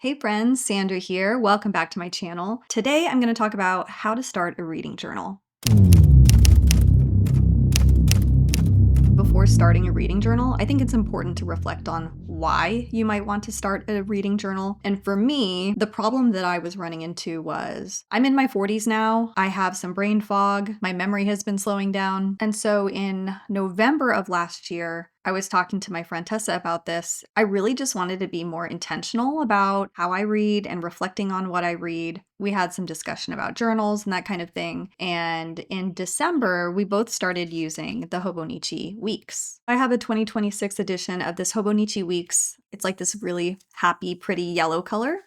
Hey friends, Sandra here. Welcome back to my channel. Today I'm going to talk about how to start a reading journal. Before starting a reading journal, I think it's important to reflect on why you might want to start a reading journal. And for me, the problem that I was running into was I'm in my 40s now. I have some brain fog. My memory has been slowing down. And so in November of last year, I was talking to my friend Tessa about this. I really just wanted to be more intentional about how I read and reflecting on what I read. We had some discussion about journals and that kind of thing. And in December, we both started using the Hobonichi Weeks. I have a 2026 edition of this Hobonichi Weeks. It's like this really happy, pretty yellow color.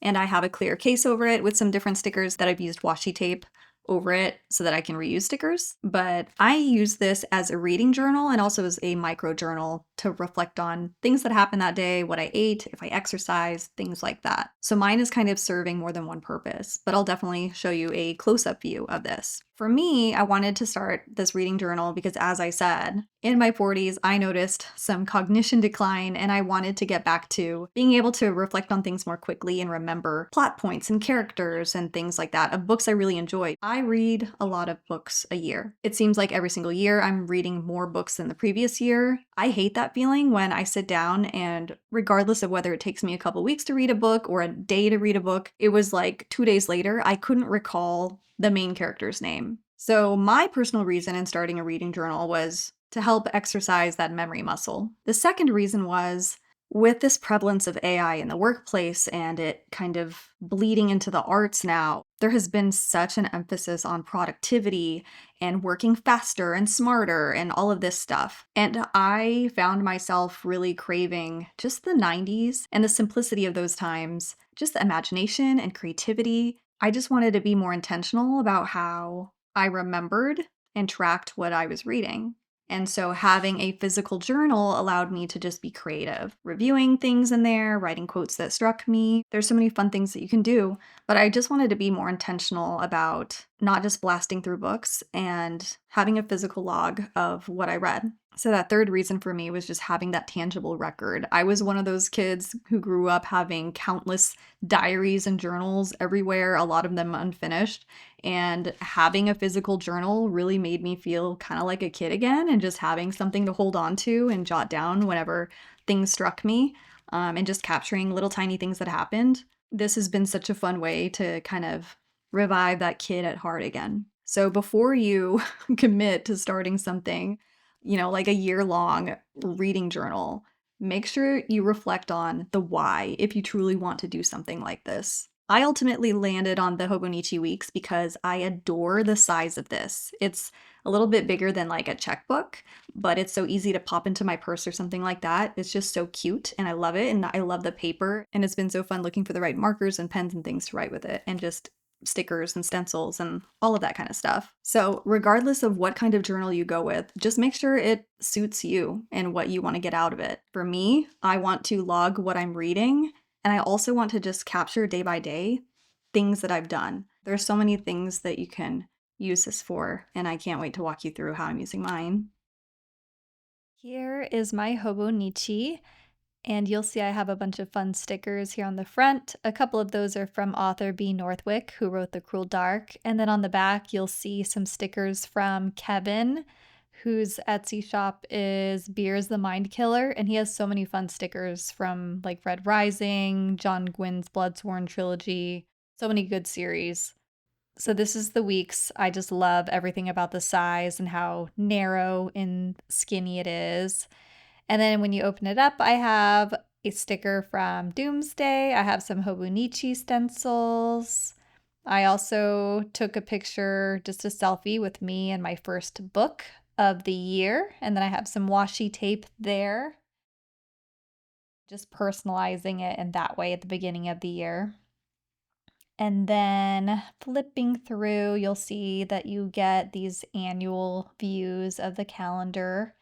And I have a clear case over it with some different stickers that I've used washi tape over it so that I can reuse stickers. But I use this as a reading journal and also as a micro journal to reflect on things that happened that day, what I ate, if I exercised, things like that. So mine is kind of serving more than one purpose, but I'll definitely show you a close-up view of this. For me, I wanted to start this reading journal because, as I said, in my 40s, I noticed some cognition decline and I wanted to get back to being able to reflect on things more quickly and remember plot points and characters and things like that of books I really enjoy. I read a lot of books a year. It seems like every single year I'm reading more books than the previous year. I hate that feeling when I sit down and regardless of whether it takes me a couple weeks to read a book or a day to read a book, it was like 2 days later, I couldn't recall the main character's name. So my personal reason in starting a reading journal was to help exercise that memory muscle. The second reason was with this prevalence of AI in the workplace and it kind of bleeding into the arts now, there has been such an emphasis on productivity and working faster and smarter and all of this stuff. And I found myself really craving just the 90s and the simplicity of those times, just the imagination and creativity. I just wanted to be more intentional about how I remembered and tracked what I was reading. And so having a physical journal allowed me to just be creative, reviewing things in there, writing quotes that struck me. There's so many fun things that you can do, but I just wanted to be more intentional about not just blasting through books and having a physical log of what I read. So that third reason for me was just having that tangible record. I was one of those kids who grew up having countless diaries and journals everywhere, a lot of them unfinished. And having a physical journal really made me feel kind of like a kid again and just having something to hold on to and jot down whenever things struck me and just capturing little tiny things that happened. This has been such a fun way to kind of revive that kid at heart again. So before you commit to starting something, like a year-long reading journal, make sure you reflect on the why if you truly want to do something like this. I ultimately landed on the Hobonichi Weeks because I adore the size of this. It's a little bit bigger than like a checkbook, but it's so easy to pop into my purse or something like that. It's just so cute and I love it and I love the paper and it's been so fun looking for the right markers and pens and things to write with it and just stickers and stencils and all of that kind of stuff. So regardless of what kind of journal you go with, just make sure it suits you and what you want to get out of it. For me, I want to log what I'm reading and I also want to just capture day by day things that I've done. There's so many things that you can use this for, and I can't wait to walk you through how I'm using mine. Here is my Hobonichi, and you'll see I have a bunch of fun stickers here on the front. A couple of those are from author B. Northwick, who wrote The Cruel Dark. And then on the back, you'll see some stickers from Kevin, whose Etsy shop is Beer's the Mind Killer. And he has so many fun stickers from like Red Rising, John Gwynn's Bloodsworn trilogy, so many good series. So this is the Weeks. I just love everything about the size and how narrow and skinny it is. And then when you open it up, I have a sticker from Doomsday. I have some Hobonichi stencils. I also took a picture, just a selfie with me and my first book of the year. And then I have some washi tape there, just personalizing it in that way at the beginning of the year. And then flipping through, you'll see that you get these annual views of the calendar.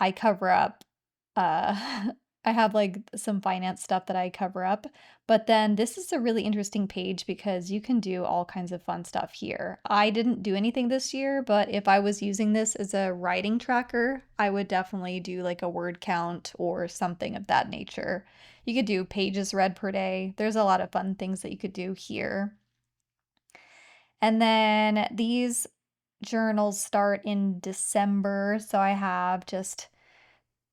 I cover up, I have like some finance stuff that I cover up, but then this is a really interesting page because you can do all kinds of fun stuff here. I didn't do anything this year, but if I was using this as a writing tracker, I would definitely do like a word count or something of that nature. You could do pages read per day. There's a lot of fun things that you could do here. And then these journals start in December. So I have just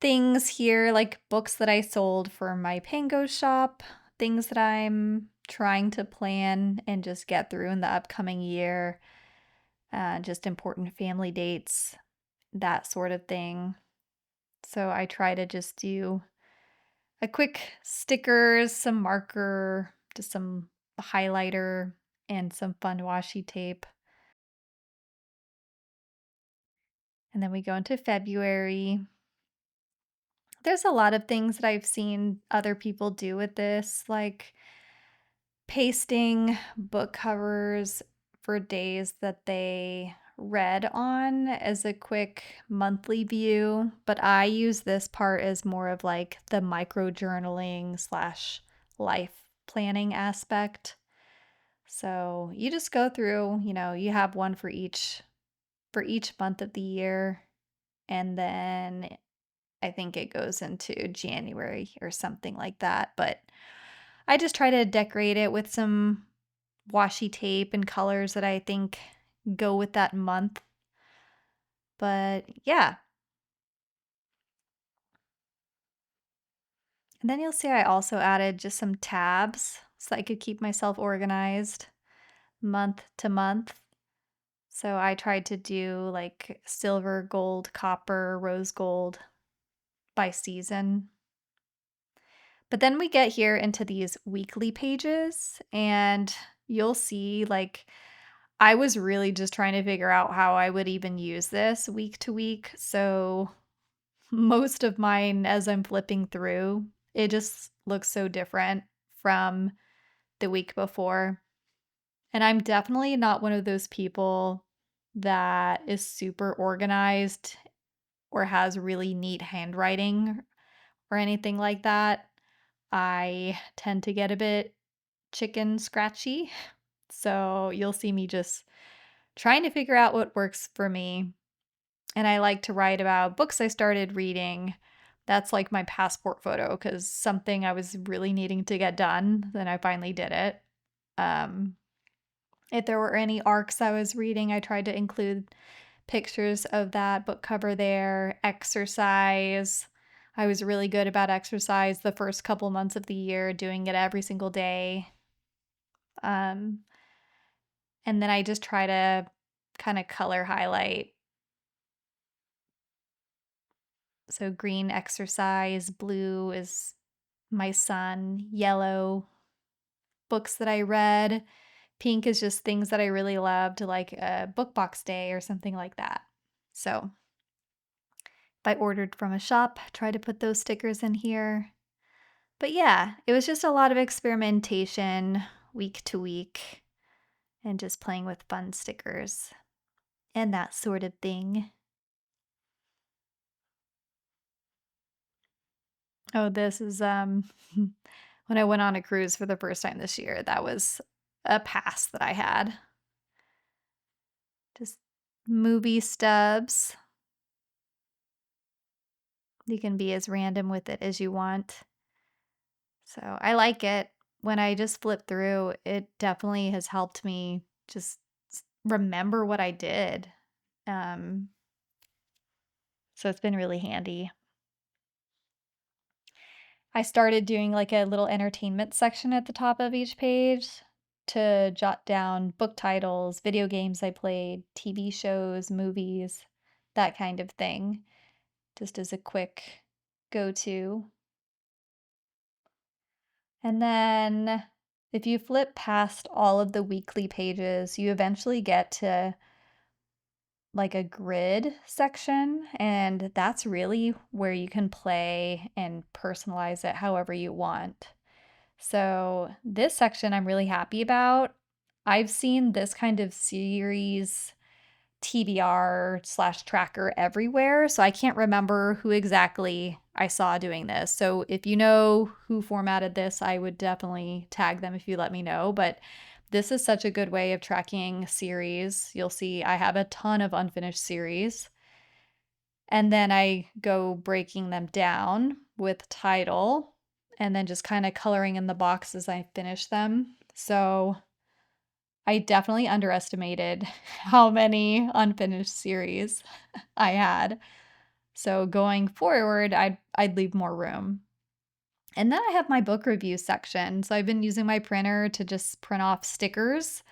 things here like books that I sold for my Pango shop, things that I'm trying to plan and just get through in the upcoming year, just important family dates, that sort of thing. So I try to just do a quick stickers, some marker, just some highlighter, and some fun washi tape. And then we go into February. There's a lot of things that I've seen other people do with this, like pasting book covers for days that they read on as a quick monthly view, but I use this part as more of like the microjournaling slash life planning aspect. So you just go through, you have one for each month of the year, and then I think it goes into January or something like that, but I just try to decorate it with some washi tape and colors that I think go with that month. But yeah. And then you'll see I also added just some tabs so I could keep myself organized month to month. So I tried to do like silver, gold, copper, rose gold by season. But then we get here into these weekly pages, and you'll see like I was really just trying to figure out how I would even use this week to week. So most of mine, as I'm flipping through, it just looks so different from the week before. And I'm definitely not one of those people that is super organized or has really neat handwriting or anything like that. I tend to get a bit chicken scratchy. So you'll see me just trying to figure out what works for me. And I like to write about books I started reading. That's like my passport photo because something I was really needing to get done, then I finally did it. Um, if there were any arcs I was reading, I tried to include pictures of that book cover there. Exercise. I was really good about exercise the first couple months of the year, doing it every single day. Um, and then I just try to kind of color highlight. So green exercise, blue is my son, yellow books that I read, pink is just things that I really loved, like a book box day or something like that. So if I ordered from a shop, try to put those stickers in here. But yeah, it was just a lot of experimentation week to week and just playing with fun stickers and that sort of thing. Oh, this is when I went on a cruise for the first time this year. That was a pass that I had. Just movie stubs. You can be as random with it as you want. So I like it. When I just flip through, it definitely has helped me just remember what I did. Um, so it's been really handy. I started doing like a little entertainment section at the top of each page to jot down book titles, video games I played, TV shows, movies, that kind of thing, just as a quick go to. And then if you flip past all of the weekly pages, you eventually get to like a grid section, and that's really where you can play and personalize it however you want. So, this section I'm really happy about. I've seen this kind of series TBR slash tracker everywhere, so I can't remember who exactly I saw doing this. So, if you know who formatted this, I would definitely tag them if you let me know. But this is such a good way of tracking series. You'll see I have a ton of unfinished series. And then I go breaking them down with title and then just kind of coloring in the box as I finish them. So I definitely underestimated how many unfinished series I had. So going forward, I'd leave more room. And then I have my book review section. So I've been using my printer to just print off stickers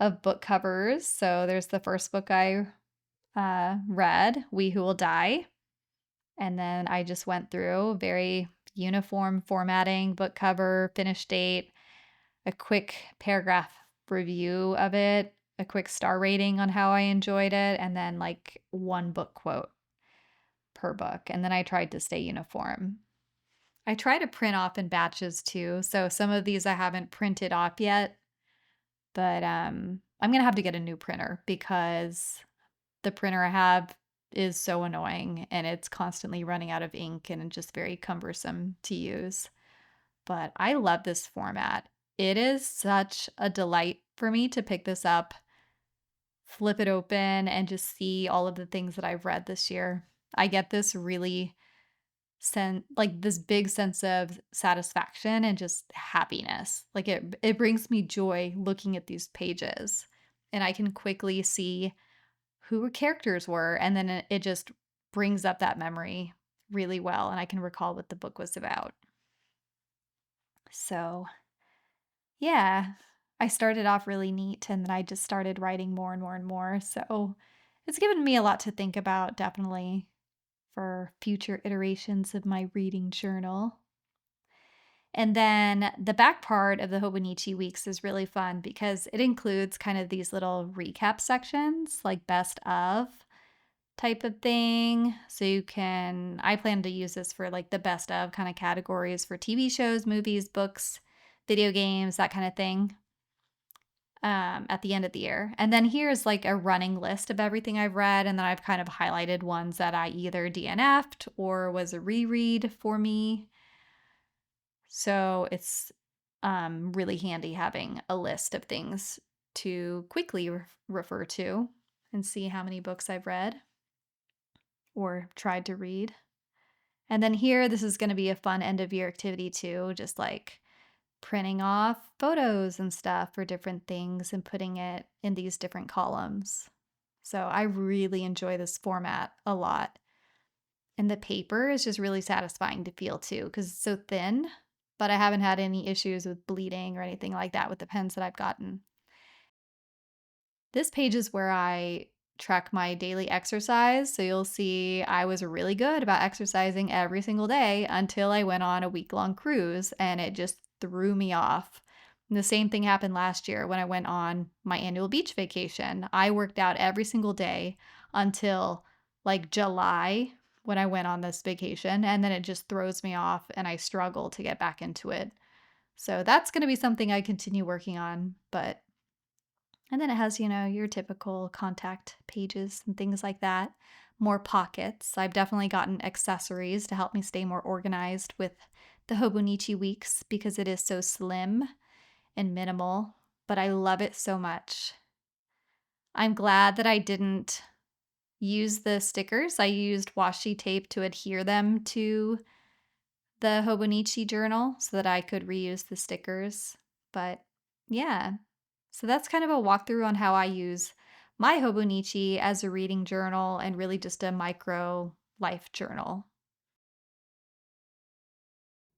of book covers. So there's the first book I read, We Who Will Die. And then I just went through very uniform formatting, book cover, finish date, a quick paragraph review of it, a quick star rating on how I enjoyed it, and then like one book quote per book. And then I tried to stay uniform. I try to print off in batches too. So some of these I haven't printed off yet, but I'm going to have to get a new printer because the printer I have is so annoying and it's constantly running out of ink and just very cumbersome to use. But I love this format. It is such a delight for me to pick this up, flip it open, and just see all of the things that I've read this year. I get this really this big sense of satisfaction and just happiness. Like it brings me joy looking at these pages, and I can quickly see who characters were, and then it just brings up that memory really well, and I can recall what the book was about. So, yeah, I started off really neat, and then I just started writing more and more and more. So, it's given me a lot to think about, definitely, for future iterations of my reading journal. And then the back part of the Hobonichi Weeks is really fun because it includes kind of these little recap sections, like best of type of thing. So I plan to use this for like the best of kind of categories for TV shows, movies, books, video games, that kind of thing, at the end of the year. And then here's like a running list of everything I've read. And then I've kind of highlighted ones that I either DNF'd or was a reread for me. So it's really handy having a list of things to quickly refer to and see how many books I've read or tried to read. And then here, this is going to be a fun end of year activity too, just like printing off photos and stuff for different things and putting it in these different columns. So I really enjoy this format a lot. And the paper is just really satisfying to feel too, because it's so thin, but I haven't had any issues with bleeding or anything like that with the pens that I've gotten. This page is where I track my daily exercise. So you'll see I was really good about exercising every single day until I went on a week-long cruise and it just threw me off. And the same thing happened last year when I went on my annual beach vacation. I worked out every single day until like July when I went on this vacation, and then it just throws me off and I struggle to get back into it. So that's going to be something I continue working on, and then it has, your typical contact pages and things like that. More pockets. I've definitely gotten accessories to help me stay more organized with the Hobonichi Weeks because it is so slim and minimal, but I love it so much. I'm glad that I didn't use the stickers. I used washi tape to adhere them to the Hobonichi journal so that I could reuse the stickers. But yeah, so that's kind of a walkthrough on how I use my Hobonichi as a reading journal and really just a micro life journal.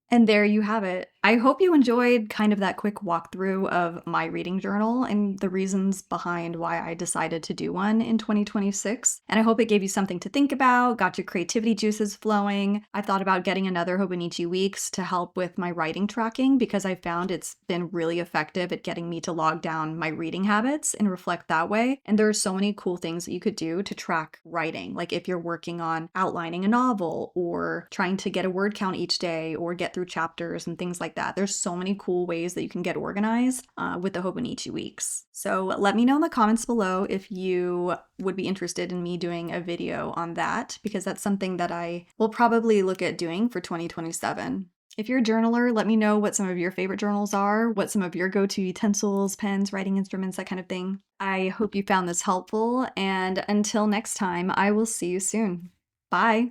And there you have it. I hope you enjoyed kind of that quick walkthrough of my reading journal and the reasons behind why I decided to do one in 2026. And I hope it gave you something to think about, got your creativity juices flowing. I thought about getting another Hobonichi Weeks to help with my writing tracking because I found it's been really effective at getting me to log down my reading habits and reflect that way. And there are so many cool things that you could do to track writing. Like if you're working on outlining a novel or trying to get a word count each day or get through chapters and things like that. There's so many cool ways that you can get organized with the Hobonichi Weeks. So let me know in the comments below if you would be interested in me doing a video on that, because that's something that I will probably look at doing for 2027. If you're a journaler, let me know what some of your favorite journals are, what some of your go-to utensils, pens, writing instruments, that kind of thing. I hope you found this helpful, and until next time, I will see you soon. Bye!